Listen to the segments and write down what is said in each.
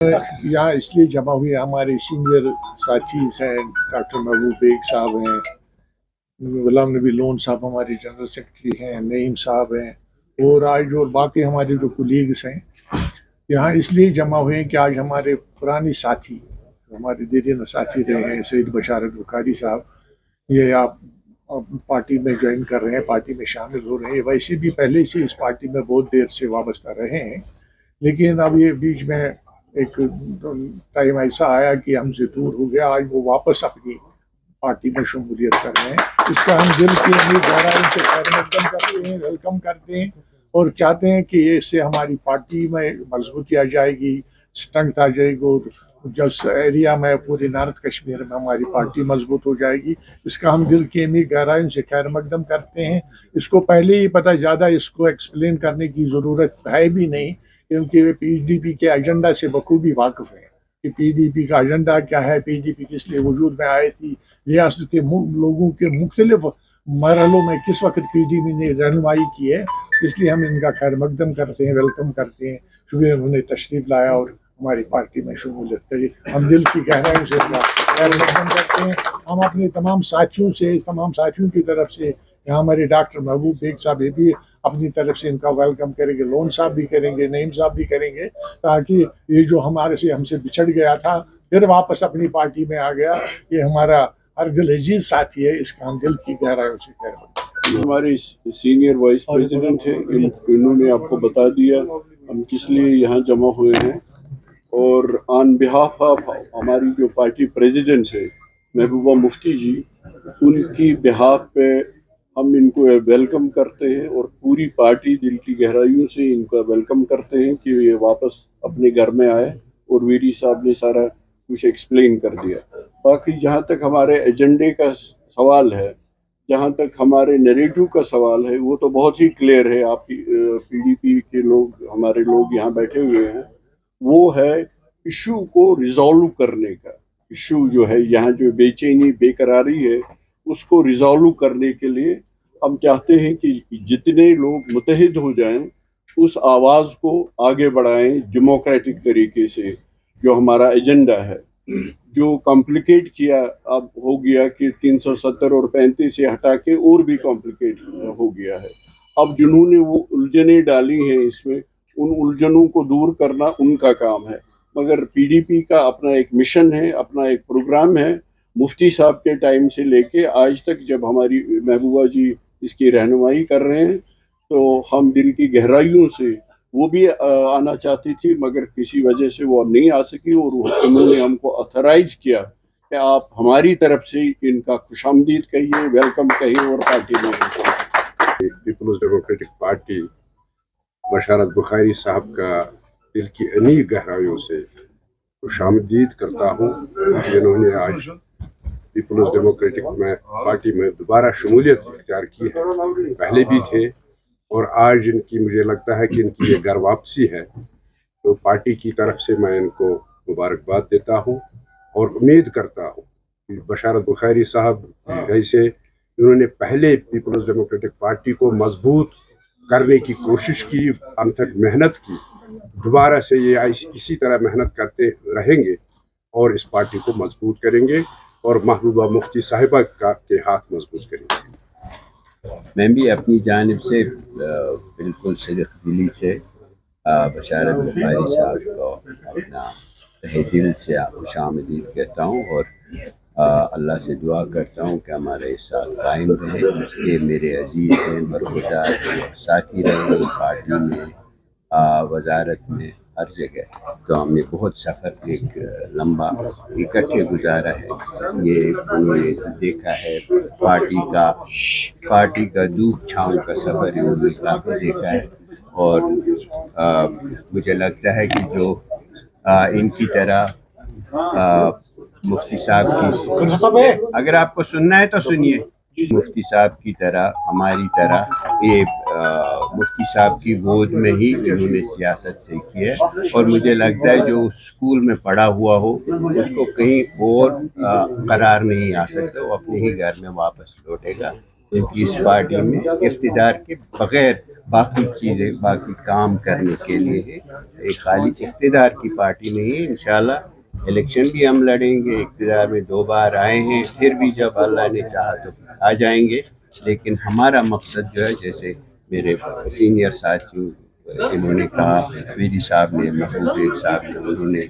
यहाँ इसलिए जमा हुए हमारे सीनियर साथी हैं, डॉक्टर महबूब बेग साहब हैं, गुलाम नबी लोन साहब हमारे जनरल सेक्रेटरी हैं, नईम साहब हैं, और आज और बाकी हमारे जो कुलीग्स हैं यहाँ इसलिए जमा हुए हैं कि आज हमारे पुराने साथी, हमारे दीदी साथी रहे हैं, सईद बशारत बुखारी साहब, ये आप पार्टी में ज्वाइन कर रहे हैं, पार्टी में शामिल हो रहे हैं। वैसे भी पहले से इस पार्टी में बहुत देर से वाबस्ता रहे हैं, लेकिन अब ये बीच में एक टाइम ऐसा आया कि हमसे दूर हो गया। आज वो वापस अपनी पार्टी में शमूलियत कर रहे हैं। इसका हम दिल की अपनी गहराई से खैरमकदम करते हैं, वेलकम करते हैं और चाहते हैं कि इससे हमारी पार्टी में मजबूती आ जाएगी, स्ट्रेंथ आ जाएगी, जब एरिया में पूरे नॉर्थ कश्मीर में हमारी पार्टी मजबूत हो जाएगी। इसका हम दिल की अपनी गहराई से खैर मकदम करते हैं। इसको पहले ही पता, ज़्यादा इसको एक्सप्लेन करने की ज़रूरत है भी नहीं, क्योंकि वे पीडीपी के एजेंडा से बखूबी वाकिफ़ हैं कि पीडीपी का एजेंडा क्या है, पीडीपी किस लिए वजूद में आई थी, रियासत के लोगों के मुख्तलिफ मरहलों में किस वक्त पीडीपी ने रहनुमाई की है। इसलिए हम इनका खैर मकदम करते हैं, वेलकम करते हैं। शुक्रिया उन्होंने तशरीफ़ लाया और हमारी पार्टी में शमूलियत करी। हम दिल की गहराई से खैर मकदम करते हैं। हम अपने तमाम साथियों की तरफ से, यहाँ हमारे डॉक्टर महबूब बेग साहब ये भी अपनी तरफ से इनका वेलकम करेंगे, लोन साहब भी करेंगे, नईम साहब भी करेंगे, ताकि ये जो हमसे बिछड़ गया था फिर वापस अपनी पार्टी में आ गया, ये हमारा हर दिल अजीज साथी है। इसका हम दिल की गहराइयों से खैर मकदम। हमारे सीनियर वाइस प्रेसिडेंट है, इन्होंने आपको बता दिया हम किस लिए यहाँ जमा हुए हैं, और ऑन बिहाफ ऑफ हमारी जो पार्टी प्रेसिडेंट है महबूबा मुफ्ती जी, उनकी बिहाफ पे हम इनको वेलकम करते हैं और पूरी पार्टी दिल की गहराइयों से इनका वेलकम करते हैं कि ये वापस अपने घर में आए, और वीरी साहब ने सारा कुछ एक्सप्लेन कर दिया। बाकी जहाँ तक हमारे एजेंडे का सवाल है, जहाँ तक हमारे नैरेटिव का सवाल है, वो तो बहुत ही क्लियर है। आप पीडीपी के लोग, हमारे लोग यहाँ बैठे हुए हैं, वो है इशू को रिजॉल्व करने का। इशू जो है यहाँ, जो बेचैनी बेकरारी है, उसको रिजॉल्व करने के लिए हम चाहते हैं कि जितने लोग मुतहिद हो जाएं, उस आवाज़ को आगे बढ़ाएं डेमोक्रेटिक तरीके से। जो हमारा एजेंडा है, जो कॉम्प्लिकेट किया अब हो गया कि 370 और 35 से हटा के और भी कॉम्प्लिकेट हो गया है। अब जिन्होंने वो उलझने डाली हैं इसमें, उन उलझनों को दूर करना उनका काम है, मगर पीडीपी का अपना एक मिशन है, अपना एक प्रोग्राम है। मुफ्ती साहब के टाइम से लेके आज तक जब हमारी महबूबा जी इसकी रहनुमाई कर रहे हैं, तो हम दिल की गहराइयों से, वो भी आना चाहती थी मगर किसी वजह से वो नहीं आ सकी, और उन्होंने हमको ऑथराइज किया कि आप हमारी तरफ से इनका खुशामदीद कहिए, वेलकम कहिए, और पार्टी में पीपल्स डेमोक्रेटिक पार्टी बशारत बुखारी साहब का दिल की अनीक गहराइयों से खुशामदीद करता हूँ। जिन्होंने आज पीपल्स डेमोक्रेटिक पार्टी में दोबारा शमूलियत इख्तियार की है, पहले भी थे और आज इनकी, मुझे लगता है कि इनकी ये घर वापसी है, तो पार्टी की तरफ से मैं इनको मुबारकबाद देता हूँ और उम्मीद करता हूँ कि बशारत बुखारी साहब जैसे इन्होंने पहले पीपल्स डेमोक्रेटिक पार्टी को मजबूत करने की कोशिश की, हम तक मेहनत की, दोबारा से ये इसी तरह मेहनत करते रहेंगे और इस पार्टी को मजबूत करेंगे और महबूबा मुफ्ती साहिबा के हाथ मजबूत करेंगे। मैं भी अपनी जानिब से बिल्कुल सदक दिली से बशारत बुखारी साहब को अपना तहे दिल से खुशामदीद कहता हूँ, और अल्लाह से दुआ करता हूँ कि हमारे साथ कायम रहे। ये मेरे अजीज़ हैं, बरगुज़ार हैं, साथी रहे पार्टी में, वजारत में, हर जगह। तो हमने बहुत सफ़र एक लंबा इकट्ठे गुजारा है। ये उन्होंने देखा है पार्टी का धूप छाँव का सफ़र इन्होंने काफ़ी देखा है, और मुझे लगता है कि जो इनकी तरह मुफ्ती साहब की, अगर आपको सुनना है तो सुनिए, मुफ्ती साहब की तरह, हमारी तरह, ये मुफ्ती साहब की गोद में ही इन्होंने सियासत सीखी है, और मुझे लगता है जो स्कूल में पढ़ा हुआ हो उसको कहीं और करार नहीं आ सकता, वो अपने ही घर में वापस लौटेगा। کیونکہ اس پارٹی میں اقتدار کے بغیر باقی چیزیں باقی کام کرنے کے لیے ہے. ایک خالی اقتدار کی پارٹی نہیں ہے. انشاءاللہ الیکشن بھی ہم لڑیں گے. اقتدار میں 2 بار آئے ہیں، پھر بھی جب اللہ نے چاہا تو آ جائیں گے. لیکن ہمارا مقصد جو ہے، جیسے میرے سینئر ساتھی انہوں نے کہا، میری صاحب نے، محبوب بیگ صاحب نے، انہوں نے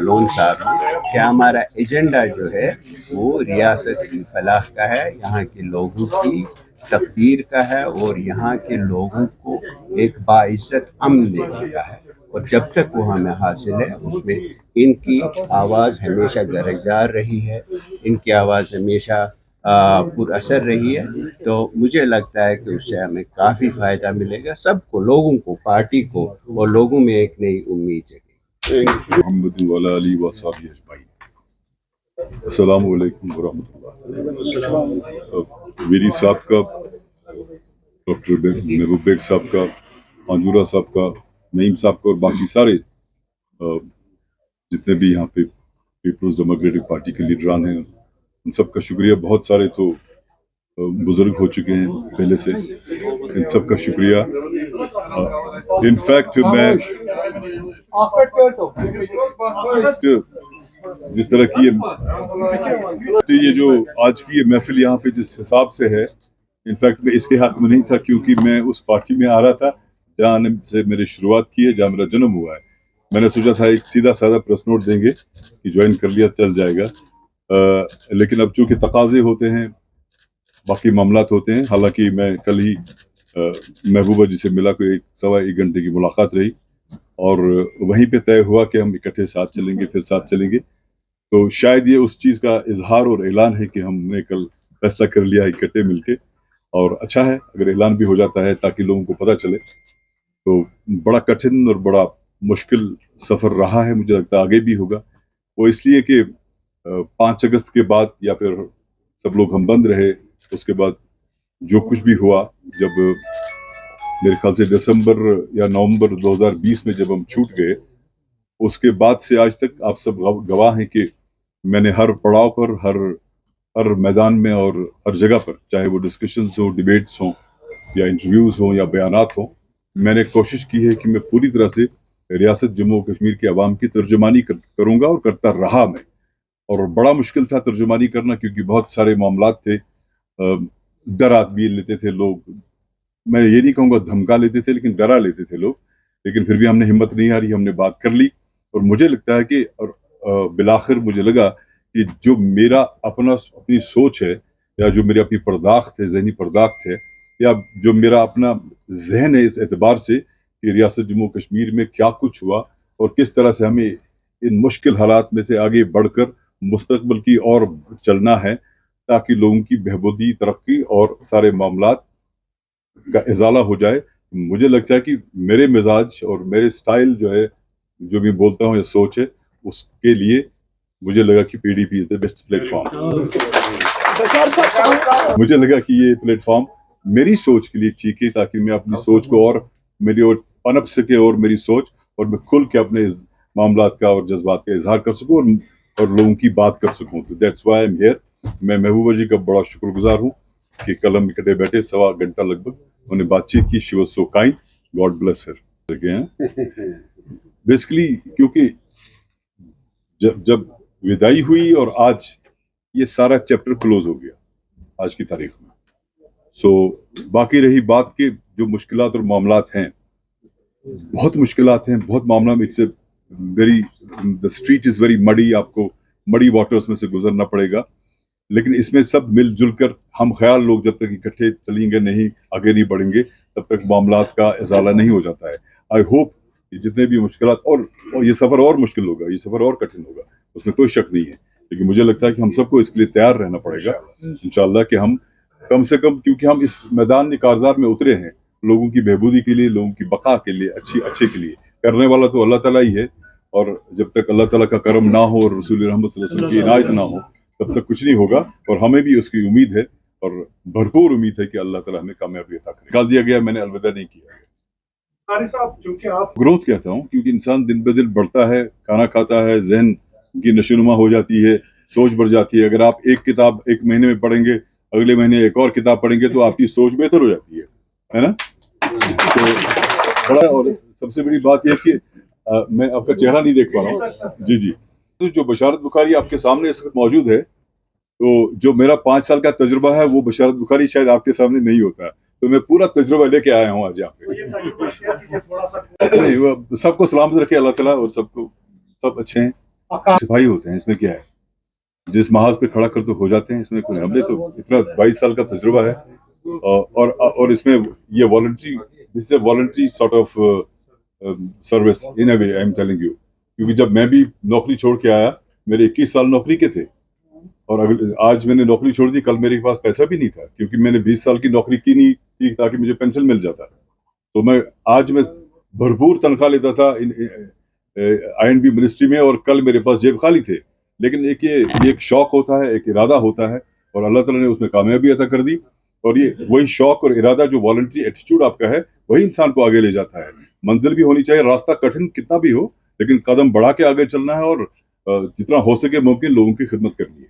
لون صاحب نے، کہ ہمارا ایجنڈا جو ہے وہ ریاست کی فلاح کا ہے، یہاں کے لوگوں کی تقدیر کا ہے، اور یہاں کے لوگوں کو ایک باعزت امن دینے کا ہے. اور جب تک وہ ہمیں حاصل ہے، اس میں ان کی آواز ہمیشہ گرجدار رہی ہے، ان کی آواز ہمیشہ پر اثر رہی ہے. تو مجھے لگتا ہے کہ اس سے ہمیں کافی فائدہ ملے گا، سب کو، لوگوں کو، پارٹی کو، اور لوگوں میں ایک نئی امید جگے. محمد وعلی علی وصحبہ اجمعین. السلام علیکم ورحمۃ اللہ. میری صاحب کا، ڈاکٹر محبوب بیگ صاحب کا، منجورہ صاحب کا، نعیم صاحب کا، اور باقی سارے جتنے بھی یہاں پہ پیپلز ڈیموکریٹک پارٹی کے لیڈران ہیں، ان سب کا شکریہ. بہت سارے تو بزرگ ہو چکے ہیں پہلے سے، ان سب کا شکریہ. انفیکٹ میں جس طرح کی یہ جو آج کی یہ محفل یہاں پہ جس حساب سے ہے، انفیکٹ میں اس کے حق میں نہیں تھا، کیونکہ میں اس پارٹی میں آ رہا تھا جہاں سے میری شروعات کی ہے، جہاں میرا جنم ہوا ہے. میں نے سوچا تھا ایک سیدھا سادہ پریس نوٹ دیں گے کہ جوائن کر لیا چل جائے گا، لیکن اب چونکہ تقاضے ہوتے ہیں، باقی معاملات ہوتے ہیں. حالانکہ میں کل ہی محبوبہ جی سے ملا، کوئی 1.25 گھنٹے کی ملاقات رہی، اور وہیں پہ طے ہوا کہ ہم اکٹھے ساتھ چلیں گے، پھر ساتھ چلیں گے. تو شاید یہ اس چیز کا اظہار اور اعلان ہے کہ ہم نے کل فیصلہ کر لیا اکٹھے مل کے، اور اچھا ہے اگر اعلان بھی ہو جاتا ہے تاکہ لوگوں کو پتہ چلے. تو بڑا کٹھن اور بڑا مشکل سفر رہا ہے، مجھے لگتا ہے آگے بھی ہوگا. وہ اس لیے کہ 5 اگست کے بعد، یا پھر سب لوگ ہم بند رہے، اس کے بعد جو کچھ بھی ہوا، جب میرے خیال سے دسمبر یا نومبر 2020 میں جب ہم چھوٹ گئے، اس کے بعد سے آج تک آپ سب گواہ ہیں کہ میں نے ہر پڑاؤ پر، ہر میدان میں اور ہر جگہ پر، چاہے وہ ڈسکشنز ہوں، ڈیبیٹس ہوں، یا انٹرویوز ہوں، یا بیانات ہوں، میں نے کوشش کی ہے کہ میں پوری طرح سے ریاست جموں و کشمیر کے عوام کی ترجمانی کروں گا، اور کرتا رہا میں. اور بڑا مشکل تھا ترجمانی کرنا، کیونکہ بہت سارے معاملات تھے. ڈر آدمی لیتے تھے لوگ، میں یہ نہیں کہوں گا دھمکا لیتے تھے، لیکن ڈرا لیتے تھے لوگ. لیکن پھر بھی ہم نے ہمت نہیں ہاری، ہم نے بات کر لی. اور مجھے لگتا ہے کہ بالآخر مجھے لگا کہ جو میرا اپنی سوچ ہے، یا جو میری اپنی پرداخت ہے، ذہنی پرداخت ہے، یا جو میرا اپنا ذہن ہے، اس اعتبار سے کہ ریاست جموں و کشمیر میں کیا کچھ ہوا، اور کس طرح سے ہمیں ان مشکل حالات میں سے آگے بڑھ کر مستقبل کی اور چلنا ہے، تاکہ لوگوں کی بہبودی، ترقی اور سارے معاملات کا ازالہ ہو جائے. مجھے لگتا ہے کہ میرے مزاج اور میرے سٹائل جو ہے، جو بھی بولتا ہوں یا سوچ ہے، اس کے لیے مجھے لگا کہ P D P is the best plate form. مجھے لگا کہ یہ پلیٹ فارم میری سوچ کے لیے ٹھیک ہے، تاکہ میں اپنی سوچ کو اور میری اور پنپ سکے، اور میری سوچ، اور میں کھل کے اپنے معاملات کا اور جذبات کا اظہار کر سکوں، اور لوگوں کی بات کر سکوں. تو that's why I am here. میں محبوبہ جی کا بڑا شکر گزار ہوں کہ کل ہم اکٹھے بیٹھے، 1.25 گھنٹہ لگ بھگ انہوں نے بات چیت کی. She was so kind, God bless Hare. Basically کیونکہ جب ودائی ہوئی اور آج یہ سارا چیپٹر کلوز ہو گیا آج کی تاریخ میں. سو باقی رہی بات کہ جو مشکلات اور معاملات ہیں، بہت مشکلات ہیں، بہت معاملہ میں it's very, the street is very muddy, آپ کو مڈی واٹرز میں سے گزرنا پڑے گا. لیکن اس میں سب مل جل کر ہم خیال لوگ جب تک اکٹھے چلیں گے نہیں، آگے نہیں بڑھیں گے، تب تک معاملات کا ازالہ نہیں ہو جاتا ہے. آئی ہوپ جتنے بھی مشکلات، اور یہ سفر اور مشکل ہوگا، یہ سفر اور کٹھن ہوگا، اس میں کوئی شک نہیں ہے. لیکن مجھے لگتا ہے کہ ہم سب کو اس کے لیے تیار رہنا پڑے گا انشاءاللہ، کہ ہم کم سے کم، کیونکہ ہم اس میدان کارزار میں اترے ہیں لوگوں کی بہبودی کے لیے، لوگوں کی بقا کے لیے، اچھے کے لیے. کرنے والا تو اللہ تعالیٰ ہی ہے، اور جب تک اللہ تعالیٰ کا کرم نہ ہو اور رسول رحمت صلی اللہ علیہ وسلم کی عنایت نہ ہو، تب تک کچھ نہیں ہوگا. اور ہمیں بھی اس کی امید ہے، اور بھرپور امید ہے کہ اللہ تعالیٰ ہمیں کامیابی عطا کرے. نکال دیا گیا، میں نے الوداع نہیں کیا. قاری صاحب، چونکہ آپ گروتھ کہتا ہوں، کیونکہ انسان دن بہ دن بڑھتا ہے، کھانا کھاتا ہے، ذہن کی نشوونما ہو جاتی ہے، سوچ بڑھ جاتی ہے. اگر آپ ایک کتاب ایک مہینے میں پڑھیں گے अगले महीने एक और किताब पढ़ेंगे तो आपकी सोच बेहतर हो जाती है ना। तो बड़ा, और सबसे बड़ी बात यह कि मैं आपका चेहरा नहीं देख पा रहा हूँ। जी जी, तो जो बशारत बुखारी आपके सामने इस वक्त मौजूद है, तो जो मेरा 5 साल का तजुर्बा है वो बशारत बुखारी शायद आपके सामने नहीं होता, तो मैं पूरा तजुर्बा लेके आया हूँ आज यहाँ पे। नहीं, वो सबको सलामत रखे अल्लाह ताला, और सबको सब अच्छे हैं, सिपाही होते हैं, इसमें क्या है, जिस महाज पे खड़ा कर तो हो जाते हैं, इसमें कोई, हमने तो इतना 22 साल का तजुर्बा है, और इसमें ये voluntary, this is a voluntary sort of service in a way, I am telling you, क्योंकि जब मैं भी नौकरी छोड़ के आया, मेरे 21 साल नौकरी के थे, और आज मैंने नौकरी छोड़ दी, कल मेरे पास पैसा भी नहीं था, क्योंकि मैंने 20 साल की नौकरी की नहीं थी ताकि मुझे पेंशन मिल जाता। तो आज मैं भरपूर तनख्वाह लेता था INB मिनिस्ट्री में, और कल मेरे पास जेब खाली थे। लेकिन ये एक शौक होता है, एक इरादा होता है, और अल्लाह ताला ने उसमें कामयाबी अता कर दी, और ये वही शौक और इरादा, जो वॉलंटरी एटीट्यूड आपका है, वही इंसान को आगे ले जाता है। मंजिल भी होनी चाहिए, रास्ता कठिन कितना भी हो, लेकिन कदम बढ़ा के आगे चलना है, और जितना हो सके मुमकिन लोगों की खिदमत करनी है।